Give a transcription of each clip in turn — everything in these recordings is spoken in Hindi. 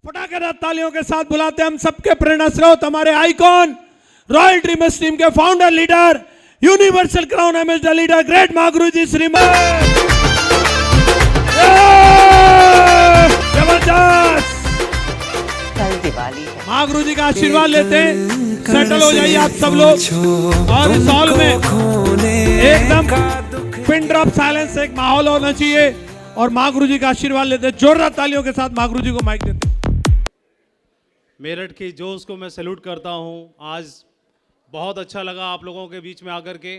फटाकेदार तालियों के साथ बुलाते हैं हम सबके प्रेरणा स्रोत, हमारे आइकॉन, रॉयल ड्रीमर्स टीम के founder leader, universal crown ambassador leader, great Mahaguru ji श्रीमान। जबरदस्त। कल दिवाली है। महागुरु जी का आशीर्वाद लेते हैं। सेटल हो जाइए आप सब लोग और इस हॉल में एकदम पिन ड्रॉप साइलेंस, एक माहौल होना चाहिए और महागुरु जी का आशीर्वाद लेते हैं। जोरदार तालियों के साथ महागुरु जी को माइक देते हैं। मेरठ की जोश को मैं सैल्यूट करता हूं। आज बहुत अच्छा लगा आप लोगों के बीच में आकर के,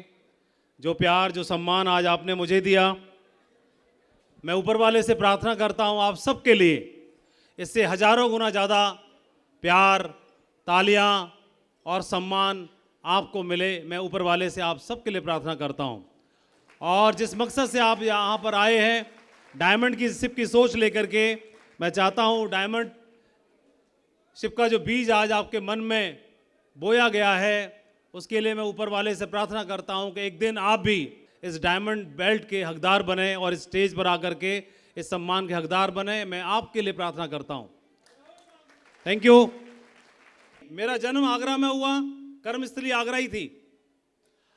जो प्यार जो सम्मान आज आपने मुझे दिया। मैं ऊपर वाले से प्रार्थना करता हूं आप सबके लिए इससे हजारों गुना ज़्यादा प्यार, तालियां और सम्मान आपको मिले। मैं ऊपर वाले से आप सबके लिए प्रार्थना करता हूं। और जिस मकसद से आप यहाँ पर आए हैं, डायमंड की शिप की सोच लेकर के, मैं चाहता हूं डायमंड शिप का जो बीज आज आपके मन में बोया गया है, उसके लिए मैं ऊपर वाले से प्रार्थना करता हूं कि एक दिन आप भी इस डायमंड बेल्ट के हकदार बने और इस स्टेज पर आकर के इस सम्मान के हकदार बने। मैं आपके लिए प्रार्थना करता हूं। Thank you. मेरा जन्म आगरा में हुआ, कर्मस्थली आगरा ही थी।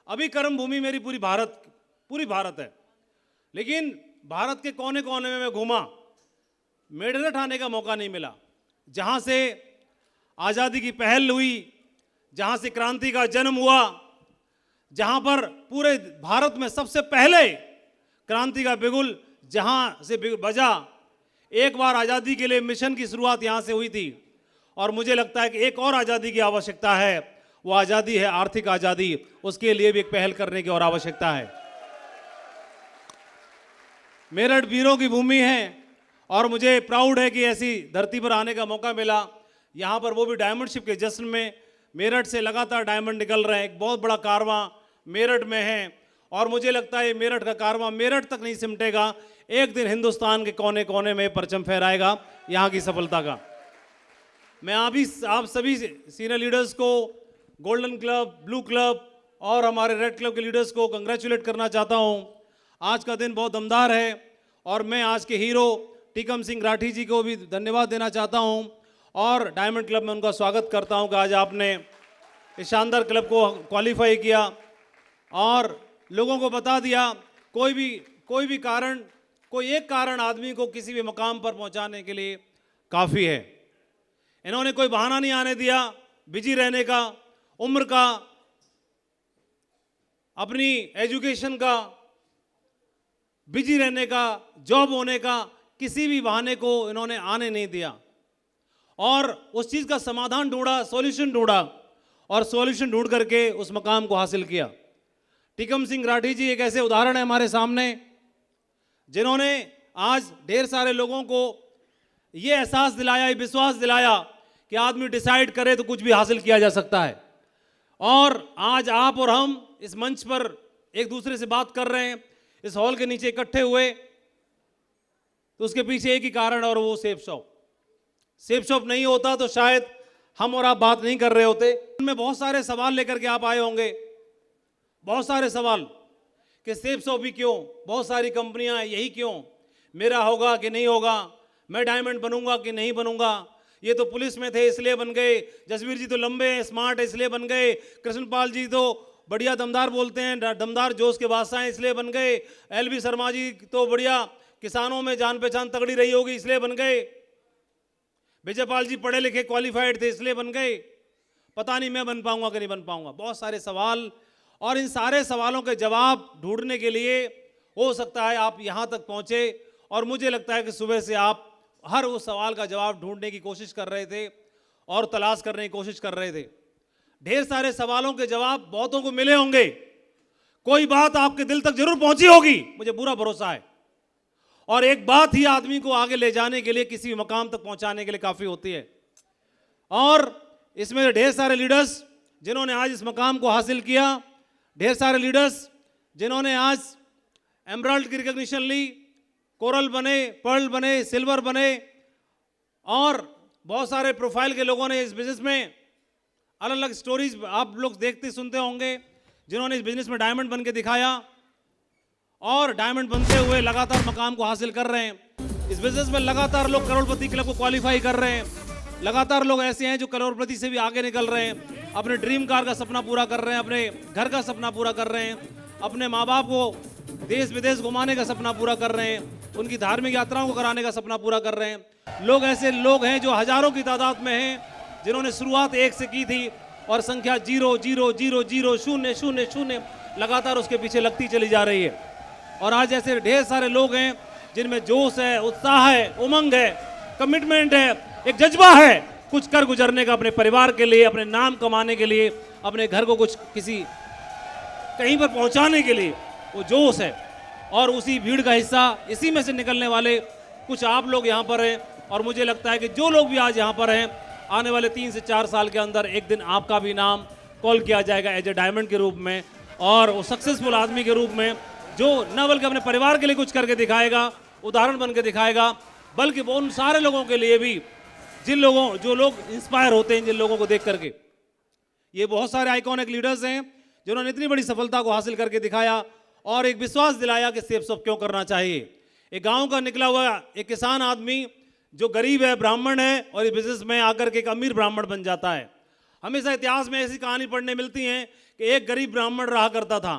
अभी कर्म भूमि मेरी पूरी भारत है, लेकिन भारत के कोने कोने में मैं घूमा, मेडल आने का मौका नहीं मिला। जहां से आज़ादी की पहल हुई, जहां से क्रांति का जन्म हुआ, जहां पर पूरे भारत में सबसे पहले क्रांति का बिगुल जहां से बजा, एक बार आज़ादी के लिए मिशन की शुरुआत यहां से हुई थी। और मुझे लगता है कि एक और आज़ादी की आवश्यकता है, वो आज़ादी है आर्थिक आज़ादी। उसके लिए भी एक पहल करने की और आवश्यकता है। मेरठ वीरों की भूमि है और मुझे प्राउड है कि ऐसी धरती पर आने का मौका मिला। यहाँ पर वो भी डायमंड शिप के जश्न में मेरठ से लगातार डायमंड निकल रहे हैं। एक बहुत बड़ा कारवां मेरठ में है और मुझे लगता है मेरठ का कारवां मेरठ तक नहीं सिमटेगा, एक दिन हिंदुस्तान के कोने कोने में परचम फहराएगा यहाँ की सफलता का। मैं आप सभी सीनियर लीडर्स को, गोल्डन क्लब, ब्लू क्लब और हमारे रेड क्लब के लीडर्स को कंग्रेचुलेट करना चाहता हूँ। आज का दिन बहुत दमदार है और मैं आज के हीरो टीकम सिंह राठी जी को भी धन्यवाद देना चाहता हूं और डायमंड क्लब में उनका स्वागत करता हूं कि आज आपने इस शानदार क्लब को क्वालिफाई किया और लोगों को बता दिया। कोई भी कारण, कोई एक कारण आदमी को किसी भी मकाम पर पहुंचाने के लिए काफ़ी है। इन्होंने कोई बहाना नहीं आने दिया बिजी रहने का, उम्र का, अपनी एजुकेशन का, बिजी रहने का, जॉब होने का, किसी भी बहाने को इन्होंने आने नहीं दिया और उस चीज़ का समाधान ढूंढा, सॉल्यूशन ढूंढा और सॉल्यूशन ढूंढ करके उस मकाम को हासिल किया। टीकम सिंह राठी जी एक ऐसे उदाहरण है हमारे सामने, जिन्होंने आज ढेर सारे लोगों को ये एहसास दिलाया, ये विश्वास दिलाया कि आदमी डिसाइड करे तो कुछ भी हासिल किया जा सकता है। और आज आप और हम इस मंच पर एक दूसरे से बात कर रहे हैं, इस हॉल के नीचे इकट्ठे हुए, तो उसके पीछे एक ही कारण और वो सेफ शॉप। सेफ शॉप नहीं होता तो शायद हम और आप बात नहीं कर रहे होते। उनमें बहुत सारे सवाल लेकर के आप आए होंगे, बहुत सारे सवाल कि सेफ शॉप ही क्यों, बहुत सारी कंपनियां हैं, यही क्यों, मेरा होगा कि नहीं होगा, मैं डायमंड बनूंगा कि नहीं बनूंगा, ये तो पुलिस में थे इसलिए बन गए, जसवीर जी तो लंबे हैं, स्मार्ट है इसलिए बन गए, कृष्णपाल जी तो बढ़िया दमदार बोलते हैं, दमदार जोश के बादशाह इसलिए बन गए, एलबी शर्मा जी तो बढ़िया किसानों में जान पहचान तगड़ी रही होगी इसलिए बन गए, विजयपाल जी पढ़े लिखे क्वालिफाइड थे इसलिए बन गए, पता नहीं मैं बन पाऊंगा कि नहीं बन पाऊंगा। बहुत सारे सवाल और इन सारे सवालों के जवाब ढूंढने के लिए हो सकता है आप यहाँ तक पहुँचे और मुझे लगता है कि सुबह से आप हर उस सवाल का जवाब ढूंढने की कोशिश कर रहे थे और तलाश करने की कोशिश कर रहे थे। ढेर सारे सवालों के जवाब बहुतों को मिले होंगे, कोई बात आपके दिल तक जरूर पहुंची होगी, मुझे पूरा भरोसा है। और एक बात ही आदमी को आगे ले जाने के लिए, किसी भी मकाम तक पहुंचाने के लिए काफ़ी होती है। और इसमें ढेर सारे लीडर्स जिन्होंने आज इस मकाम को हासिल किया, ढेर सारे लीडर्स जिन्होंने आज एमराल्ड की रिकॉग्निशन ली, कोरल बने, पर्ल बने, सिल्वर बने और बहुत सारे प्रोफाइल के लोगों ने इस बिजनेस में अलग अलग स्टोरीज आप लोग देखते सुनते होंगे, जिन्होंने इस बिजनेस में डायमंड बन के दिखाया और डायमंड बनते हुए लगातार मकाम को हासिल कर रहे हैं। इस बिजनेस में लगातार लोग करोड़पति क्लब को क्वालिफाई कर रहे हैं, लगातार लोग ऐसे हैं जो करोड़पति से भी आगे निकल रहे हैं, अपने ड्रीम कार का सपना पूरा कर रहे हैं, अपने घर का सपना पूरा कर रहे हैं, अपने माँ बाप को देश विदेश घुमाने का सपना पूरा कर रहे हैं, उनकी धार्मिक यात्राओं को कराने का सपना पूरा कर रहे हैं। लोग ऐसे लोग हैं जो हजारों की तादाद में हैं, जिन्होंने शुरुआत 1 से की थी और संख्या 0 0 0 0 0 0 0 लगातार उसके पीछे लगती चली जा रही है। और आज ऐसे ढेर सारे लोग हैं जिनमें जोश है, उत्साह है, उमंग है, कमिटमेंट है, एक जज्बा है कुछ कर गुजरने का, अपने परिवार के लिए, अपने नाम कमाने के लिए, अपने घर को कुछ किसी कहीं पर पहुंचाने के लिए वो जोश है। और उसी भीड़ का हिस्सा, इसी में से निकलने वाले कुछ आप लोग यहाँ पर हैं। और मुझे लगता है कि जो लोग भी आज यहाँ पर हैं, आने वाले 3 से 4 साल के अंदर एक दिन आपका भी नाम कॉल किया जाएगा एज ए डायमंड के रूप में, और वो सक्सेसफुल आदमी के रूप में, जो न बल्कि अपने परिवार के लिए कुछ करके दिखाएगा, उदाहरण बन के दिखाएगा, बल्कि वो उन सारे लोगों के लिए भी जो लोग इंस्पायर होते हैं जिन लोगों को देख करके। ये बहुत सारे आइकॉनिक लीडर्स हैं जिन्होंने इतनी बड़ी सफलता को हासिल करके दिखाया और एक विश्वास दिलाया कि सेब सब क्यों करना चाहिए। एक गांव का निकला हुआ एक किसान आदमी जो गरीब है, ब्राह्मण है, और इस बिजनेस में आकर के एक अमीर ब्राह्मण बन जाता है। हमेशा इतिहास में ऐसी कहानी पढ़ने मिलती है कि एक गरीब ब्राह्मण रहा करता था,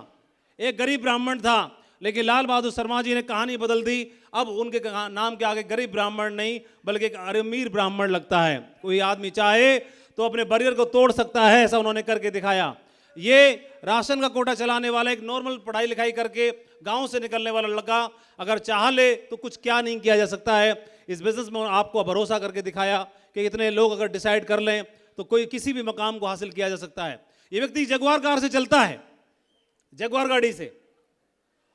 एक गरीब ब्राह्मण था, लेकिन लाल बहादुर शर्मा जी ने कहानी बदल दी। अब उनके नाम के आगे गरीब ब्राह्मण नहीं बल्कि एक अमीर ब्राह्मण लगता है। कोई आदमी चाहे तो अपने बैरियर को तोड़ सकता है, ऐसा उन्होंने करके दिखाया। ये राशन का कोटा चलाने वाला एक नॉर्मल पढ़ाई लिखाई करके गांव से निकलने वाला लड़का अगर चाह ले तो कुछ क्या नहीं किया जा सकता है। इस बिजनेस में आपको भरोसा करके दिखाया कि इतने लोग अगर डिसाइड कर लें तो कोई किसी भी मकाम को हासिल किया जा सकता है। ये व्यक्ति जगुआर कार से चलता है, जगुआर गाड़ी से,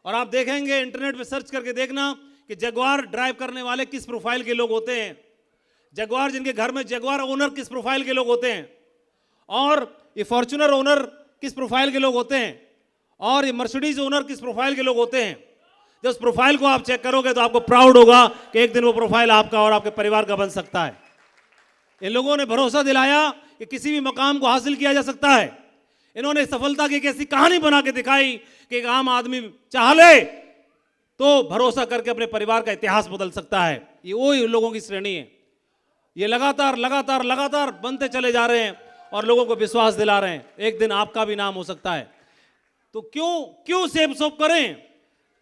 और आप देखेंगे इंटरनेट पे सर्च करके देखना कि जगुआर ड्राइव करने वाले किस प्रोफाइल के लोग होते हैं, जगुआर जिनके घर में जगुआर ओनर किस प्रोफाइल के लोग होते हैं, और ये फॉर्च्यूनर ओनर किस प्रोफाइल के लोग होते हैं, और ये मर्सिडीज ओनर किस प्रोफाइल के लोग होते हैं। जब उस प्रोफाइल को आप चेक करोगे तो आपको प्राउड होगा कि एक दिन वो प्रोफाइल आपका और आपके परिवार का बन सकता है। इन लोगों ने भरोसा दिलाया कि किसी भी मकाम को हासिल किया जा सकता है। इन्होंने सफलता की एक ऐसी कहानी बना के दिखाई कि एक आम आदमी चाह ले तो भरोसा करके अपने परिवार का इतिहास बदल सकता है। ये वो लोगों की श्रेणी है। ये लगातार लगातार लगातार बनते चले जा रहे हैं और लोगों को विश्वास दिला रहे हैं एक दिन आपका भी नाम हो सकता है। तो क्यों सेब सोप करें?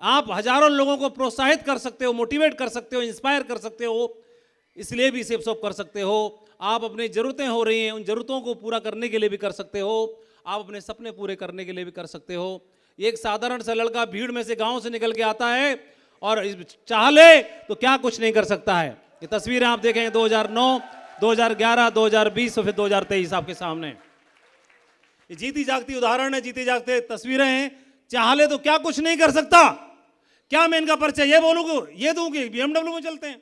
आप हजारों लोगों को प्रोत्साहित कर सकते हो, मोटिवेट कर सकते हो, इंस्पायर कर सकते हो, इसलिए भी सेब सोप कर सकते हो। आप अपनी जरूरतें हो रही हैं, उन जरूरतों को पूरा करने के लिए भी कर सकते हो, आप अपने सपने पूरे करने के लिए भी कर सकते हो। एक साधारण सा लड़का भीड़ में से गांव से निकल के आता है और चाह ले तो क्या कुछ नहीं कर सकता है। ये तस्वीरें आप देखेंगे 2009, 2011, 2020 और फिर 2023 आपके सामने। ये जीती जागती उदाहरण है, जीती जागती तस्वीरें हैं। चाह ले तो क्या कुछ नहीं कर सकता। क्या मैं इनका परिचय ये बोलूं, ये दूं कि BMW में चलते हैं?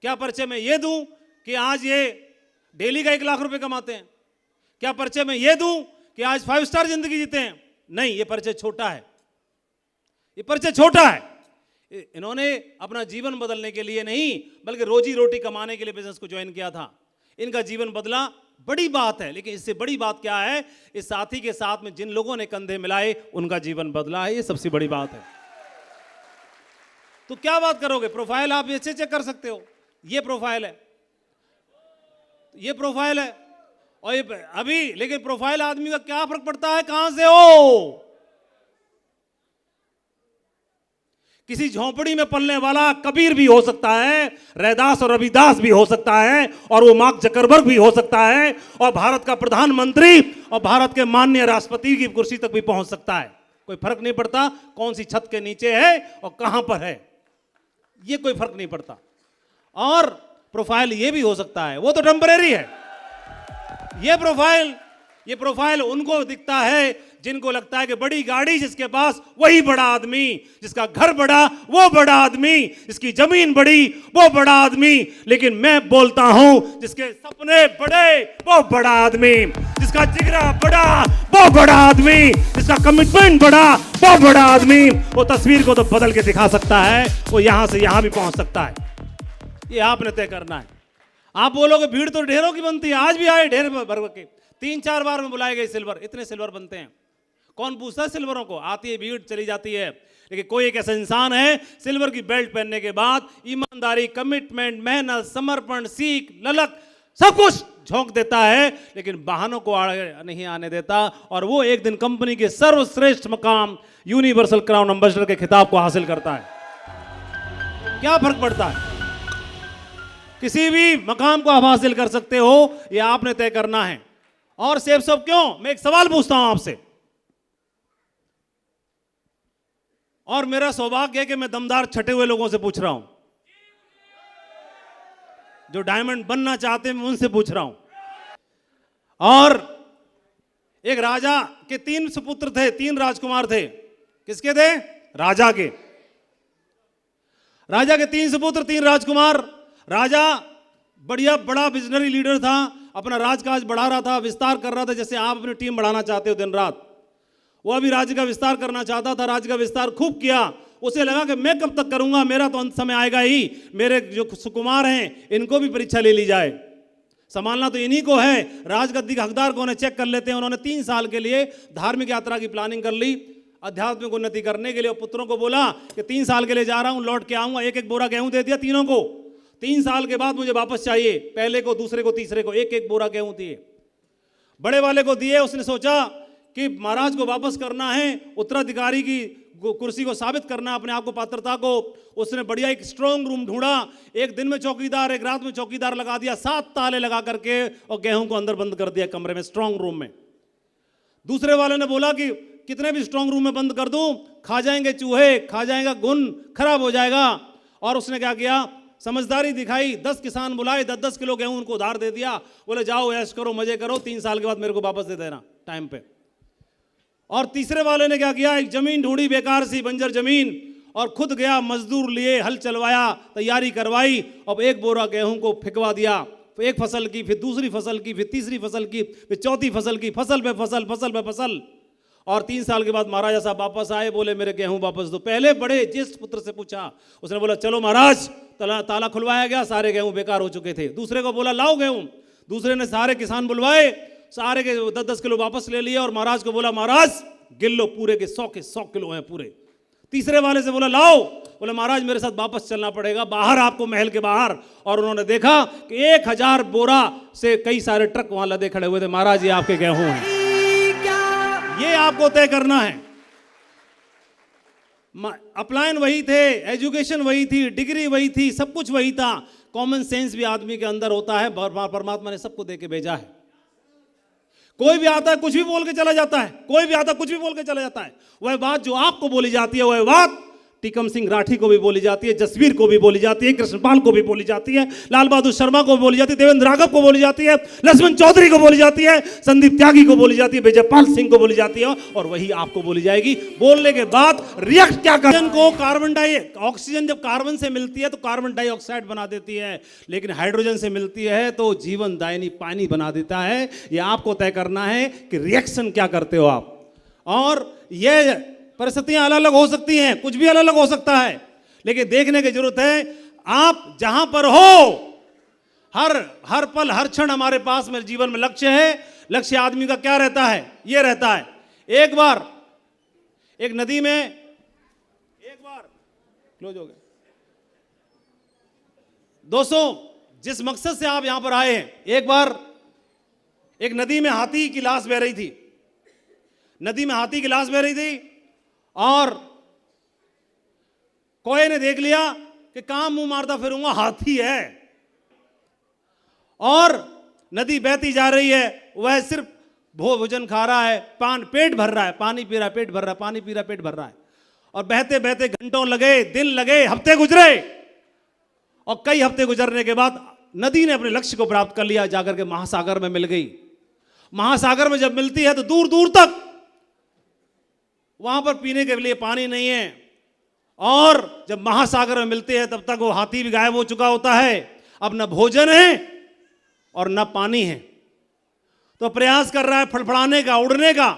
क्या परिचय मैं ये दूं कि आज ये डेली का 1 लाख रुपए कमाते हैं? क्या परिचय मैं ये दूं कि आज 5 स्टार जिंदगी जीते हैं? नहीं, ये परिचय छोटा है, ये परिचय छोटा है। इन्होंने अपना जीवन बदलने के लिए नहीं बल्कि रोजी रोटी कमाने के लिए बिजनेस को ज्वाइन किया था। इनका जीवन बदला, बड़ी बात है। लेकिन इससे बड़ी बात क्या है? इस साथी के साथ में जिन लोगों ने कंधे मिलाए उनका जीवन बदला है। ये सबसे बड़ी बात है। तो क्या बात करोगे? प्रोफाइल आप ऐसे चेक कर सकते हो। ये प्रोफाइल है, ये प्रोफाइल है, और ये अभी, लेकिन प्रोफाइल आदमी का क्या फर्क पड़ता है कहां से हो। किसी झोंपड़ी में पलने वाला कबीर भी हो सकता है, रैदास और रविदास भी हो सकता है, और वो मार्क जकरबर्ग भी हो सकता है, और भारत का प्रधानमंत्री और भारत के माननीय राष्ट्रपति की कुर्सी तक भी पहुंच सकता है। कोई फर्क नहीं पड़ता कौन सी छत के नीचे है और कहां पर है, ये कोई फर्क नहीं पड़ता। और प्रोफाइल ये भी हो सकता है, वो तो टेम्परेरी है। ये प्रोफाइल उनको दिखता है जिनको लगता है कि बड़ी गाड़ी जिसके पास वही बड़ा आदमी, जिसका घर बड़ा वो बड़ा आदमी, जिसकी जमीन बड़ी वो बड़ा आदमी। लेकिन मैं बोलता हूं जिसके सपने बड़े वो बड़ा आदमी, जिसका जिगरा बड़ा वो बड़ा आदमी, जिसका कमिटमेंट बड़ा वो बड़ा आदमी। वो तस्वीर को तो बदल के दिखा सकता है, वो यहां से यहां भी पहुंच सकता है। ये आपने तय करना है। आप बोलोगे भीड़ तो ढेरों की बनती है, आज भी आए ढेर भर के, 3-4 बार में बुलाए गए सिल्वर, इतने सिल्वर बनते हैं। कौन पूछता है सिल्वरों को? आती है भीड़, चली जाती है। लेकिन कोई एक ऐसा इंसान है सिल्वर की बेल्ट पहनने के बाद ईमानदारी, कमिटमेंट, मेहनत, समर्पण, सीख, ललक सब कुछ झोंक देता है, लेकिन बहानों को आगे नहीं आने देता, और वो एक दिन कंपनी के सर्वश्रेष्ठ मकाम यूनिवर्सल क्राउन एम्बेसडर के खिताब को हासिल करता है। क्या फर्क पड़ता है? किसी भी मकाम को आप हासिल कर सकते हो, ये आपने तय करना है। और सेब सब क्यों? मैं एक सवाल पूछता हूं आपसे, और मेरा सौभाग्य है कि मैं दमदार छटे हुए लोगों से पूछ रहा हूं, जो डायमंड बनना चाहते हैं, मैं उनसे पूछ रहा हूं। और एक राजा के 3 सुपुत्र थे, 3 राजकुमार थे। किसके थे? राजा के। राजा के 3 सुपुत्र, 3 राजकुमार। राजा बढ़िया बड़ा विजनरी लीडर था, अपना राजकाज बढ़ा रहा था, विस्तार कर रहा था, जैसे आप अपनी टीम बढ़ाना चाहते हो दिन रात। वो अभी राज्य का विस्तार करना चाहता था, राज्य का विस्तार खूब किया। उसे लगा कि मैं कब तक करूंगा, मेरा तो अंत समय आएगा ही, मेरे जो सुकुमार हैं इनको भी परीक्षा ले ली जाए, संभालना तो इन्हीं को है, राजगद्दी का हकदार कौन है चेक कर लेते हैं। उन्होंने 3 साल के लिए धार्मिक यात्रा की प्लानिंग कर ली, आध्यात्मिक उन्नति करने के लिए। और पुत्रों को बोला कि 3 साल के लिए जा रहा हूं, लौट के आऊंगा। 1-1 बोरा गेहूं दे दिया तीनों को। 3 साल के बाद मुझे वापस चाहिए, पहले को, दूसरे को, तीसरे को 1-1 बोरा गेहूं दिए। बड़े वाले को दिए, उसने सोचा कि महाराज को वापस करना है, उत्तराधिकारी की कुर्सी को साबित करना, अपने आप को, पात्रता को। उसने बढ़िया एक स्ट्रांग रूम ढूंढा, एक दिन में चौकीदार, एक रात में चौकीदार लगा दिया, 7 ताले लगा करके, और गेहूं को अंदर बंद कर दिया कमरे में, स्ट्रांग रूम में। दूसरे वाले ने बोला कि कितने भी स्ट्रांग रूम में बंद कर दूं, खा जाएंगे चूहे, खा जाएगा गुन, खराब हो जाएगा। और उसने क्या किया? समझदारी दिखाई, 10 किसान बुलाए, 10-10 किलो गेहूं उनको उधार दे दिया। बोले जाओ ऐश करो, मजे करो, 3 साल के बाद मेरे को वापस दे देना टाइम पे। और तीसरे वाले ने क्या किया? एक जमीन ढूंढी, बेकार सी बंजर जमीन, और खुद गया, मजदूर लिए, हल चलवाया, तैयारी करवाई, अब 1 बोरा गेहूं को फिकवा दिया। एक फसल की, फिर दूसरी फसल की, फिर तीसरी फसल की, फिर चौथी फसल की, फसल पे फसल, फसल पे फसल। और 3 साल के बाद महाराजा साहब वापस आए, बोले मेरे गेहूं वापस दो। पहले बड़े ज्येष्ठ पुत्र से पूछा, उसने बोला चलो महाराज, ताला खुलवाया गया, सारे गेहूं बेकार हो चुके थे। दूसरे को बोला लाओ गेहूं, दूसरे ने सारे किसान बुलवाए, सारे के 10-10 किलो वापस ले लिए, और महाराज को बोला महाराज गिन लो, पूरे के 100 किलो हैं पूरे। तीसरे वाले से बोला लाओ, बोले महाराज मेरे साथ वापस चलना पड़ेगा बाहर, आपको महल के बाहर। और उन्होंने देखा कि 1000 बोरा से कई सारे ट्रक वहां लदे खड़े हुए थे। महाराज ये आपके गेहूं हैं, ये आपको तय करना है। अपलायन वही थे, एजुकेशन वही थी, डिग्री वही थी, सब कुछ वही था। कॉमन सेंस भी आदमी के अंदर होता है, परमात्मा ने सबको दे के भेजा है। कोई भी आता है कुछ भी बोल के चला जाता है, कोई भी आता है कुछ भी बोल के चला जाता है। वह बात जो आपको बोली जाती है, वह बात टीकम सिंह राठी को भी बोली जाती है, जसवीर को भी बोली जाती है, कृष्णपाल को भी बोली जाती है, लाल बहादुर शर्मा को बोली जाती है, देवेंद्र राघव को बोली जाती है, लक्ष्मण चौधरी को बोली जाती है, संदीप त्यागी को बोली जाती है, विजयपाल सिंह को बोली जाती है, और वही आपको बोली जाएगी। बोलने के बाद रिएक्ट क्या करें को? ऑक्सीजन जब कार्बन से मिलती है तो कार्बन डाइऑक्साइड बना देती है, लेकिन हाइड्रोजन से मिलती है तो जीवन दायनी पानी बना देता है। यह आपको तय करना है कि रिएक्शन क्या करते हो आप। और यह परिस्थितियां अलग अलग हो सकती हैं, कुछ भी अलग अलग हो सकता है, लेकिन देखने की जरूरत है आप जहां पर हो, हर पल हर क्षण हमारे पास में जीवन में लक्ष्य है। लक्ष्य आदमी का क्या रहता है? ये रहता है। एक बार एक नदी में, क्लोज हो गया दोस्तों, जिस मकसद से आप यहां पर आए हैं, एक बार एक नदी में हाथी की लाश बह रही थी, नदी में हाथी की लाश बह रही थी, और कोई ने देख लिया कि कहां मुंह मारता फिरूंगा, हाथी है। और नदी बहती जा रही है, वह सिर्फ भोजन खा रहा है, पेट भर रहा है, पानी पी रहा है, पेट भर रहा है, पानी पी रहा है, पेट भर रहा है। और बहते बहते घंटों लगे, दिन लगे, हफ्ते गुजरे, और कई हफ्ते गुजरने के बाद नदी ने अपने लक्ष्य को प्राप्त कर लिया, जाकर के महासागर में मिल गई। महासागर में जब मिलती है तो दूर दूर तक वहां पर पीने के लिए पानी नहीं है, और जब महासागर में मिलते हैं तब तक वो हाथी भी गायब हो चुका होता है। अब न भोजन है और न पानी है, तो प्रयास कर रहा है फड़फड़ाने का, उड़ने का,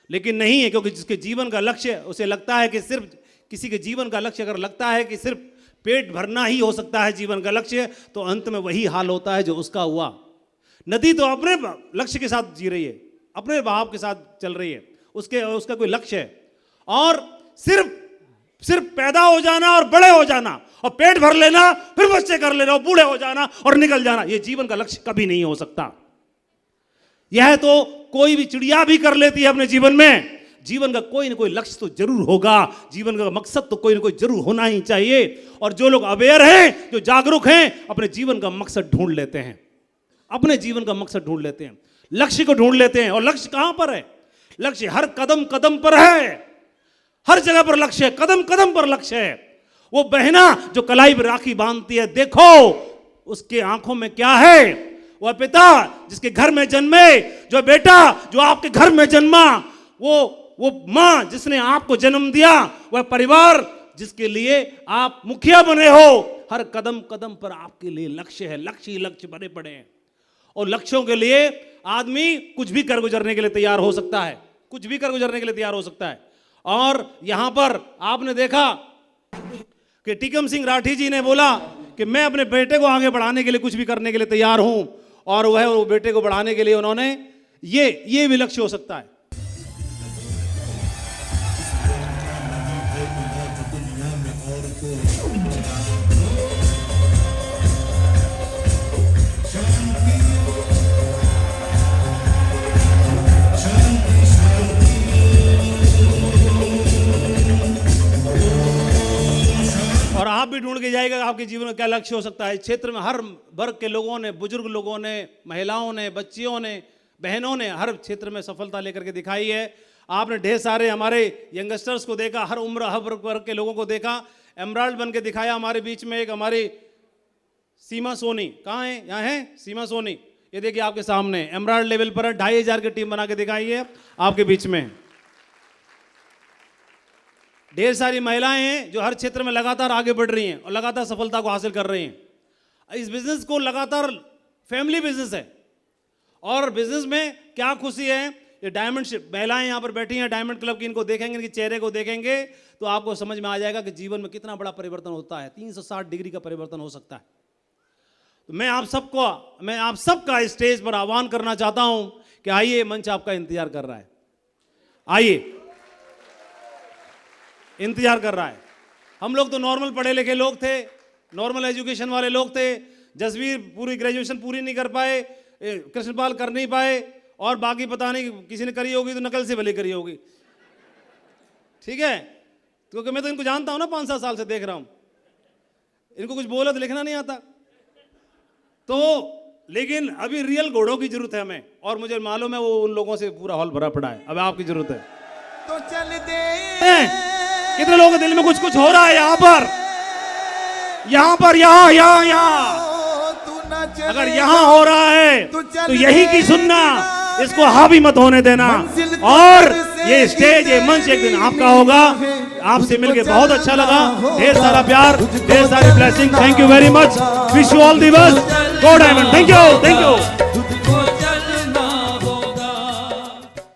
लेकिन नहीं है, क्योंकि जिसके जीवन का लक्ष्य, उसे लगता है कि सिर्फ, किसी के जीवन का लक्ष्य अगर लगता है कि सिर्फ पेट भरना ही हो सकता है जीवन का लक्ष्य, तो अंत में वही हाल होता है जो उसका हुआ। नदी तो अपने लक्ष्य के साथ जी रही है, अपने बहाव के साथ चल रही है, उसका कोई लक्ष्य है। और सिर्फ पैदा हो जाना और बड़े हो जाना और पेट भर लेना, फिर बच्चे कर लेना और बूढ़े हो जाना और निकल जाना, यह जीवन का लक्ष्य कभी नहीं हो सकता। यह तो कोई भी चिड़िया भी कर लेती है अपने जीवन में। जीवन का कोई ना कोई लक्ष्य तो जरूर होगा, जीवन का मकसद तो कोई ना कोई जरूर होना ही चाहिए। और जो लोग अवेयर हैं, जो जागरूक हैं, अपने जीवन का मकसद ढूंढ लेते हैं, अपने जीवन का मकसद ढूंढ लेते हैं, लक्ष्य को ढूंढ लेते हैं। और लक्ष्य कहां पर है? लक्ष्य हर कदम कदम पर है, हर जगह पर लक्ष्य है, कदम कदम पर लक्ष्य है। वो बहना जो कलाई पर राखी बांधती है, देखो उसके आंखों में क्या है। वह पिता जिसके घर में जन्मे, जो बेटा जो आपके घर में जन्मा, वो मां जिसने आपको जन्म दिया, वह परिवार जिसके लिए आप मुखिया बने हो, हर कदम कदम पर आपके लिए लक्ष्य है, लक्ष्य ही लक्ष्य बने पड़े हैं। और लक्ष्यों के लिए आदमी कुछ भी कर गुजरने के लिए तैयार हो सकता है, कुछ भी कर गुजरने के लिए तैयार हो सकता है। और यहां पर आपने देखा कि टीकम सिंह राठी जी ने बोला कि मैं अपने बेटे को आगे बढ़ाने के लिए कुछ भी करने के लिए तैयार हूं, और वह वो बेटे को बढ़ाने के लिए उन्होंने ये भी लक्ष्य हो सकता है। और आप भी ढूंढ के जाएगा आपके जीवन में क्या लक्ष्य हो सकता है। इस क्षेत्र में हर वर्ग के लोगों ने, बुजुर्ग लोगों ने, महिलाओं ने, बच्चियों ने, बहनों ने हर क्षेत्र में सफलता लेकर के दिखाई है। आपने ढेर सारे हमारे यंगस्टर्स को देखा, हर उम्र हर वर्ग के लोगों को देखा, एमराल्ड बन के दिखाया। हमारे बीच में एक हमारी सीमा सोनी, कहाँ है? यहाँ है सीमा सोनी, ये देखिए आपके सामने एमराल्ड लेवल पर 2500 की टीम बना के दिखाई है आपके बीच में। ढेर सारी महिलाएं हैं जो हर क्षेत्र में लगातार आगे बढ़ रही हैं और लगातार सफलता को हासिल कर रही हैं। इस बिजनेस को लगातार फैमिली बिजनेस है, और बिजनेस में क्या खुशी है, ये डायमंड महिलाएं यहाँ पर बैठी हैं डायमंड क्लब की, इनको देखेंगे, इनके चेहरे को देखेंगे तो आपको समझ में आ जाएगा कि जीवन में कितना बड़ा परिवर्तन होता है। 360 डिग्री का परिवर्तन हो सकता है। तो मैं आप सबका स्टेज पर आह्वान करना चाहता हूं कि आइए, मंच आपका इंतजार कर रहा है, आइए, इंतजार कर रहा है। हम लोग तो नॉर्मल पढ़े लिखे लोग थे, नॉर्मल एजुकेशन वाले लोग थे। जसवीर पूरी ग्रेजुएशन पूरी नहीं कर पाए, कृष्णपाल कर नहीं पाए, और बाकी पता नहीं किसी ने करी होगी तो नकल से भले करी होगी, ठीक है। क्योंकि मैं तो इनको जानता हूं ना, 5-7 साल से देख रहा हूं, इनको कुछ बोला तो लिखना नहीं आता। तो लेकिन अभी रियल घोड़ों की जरूरत है हमें, और मुझे मालूम है वो उन लोगों से पूरा हॉल भरा पड़ा है। अब आपकी जरूरत है तो चल दे। कितने लोगों के दिल में कुछ कुछ हो रहा है यहाँ पर, यहाँ अगर यहाँ हो रहा है तो यही की सुनना, इसको हावी मत होने देना। और ये स्टेज, ये मंच एक दिन आपका होगा। आपसे मिलके बहुत अच्छा लगा, ढेर सारा प्यार, ढेर सारी blessing. Thank you very much, wish you all the best, go diamond. Thank you.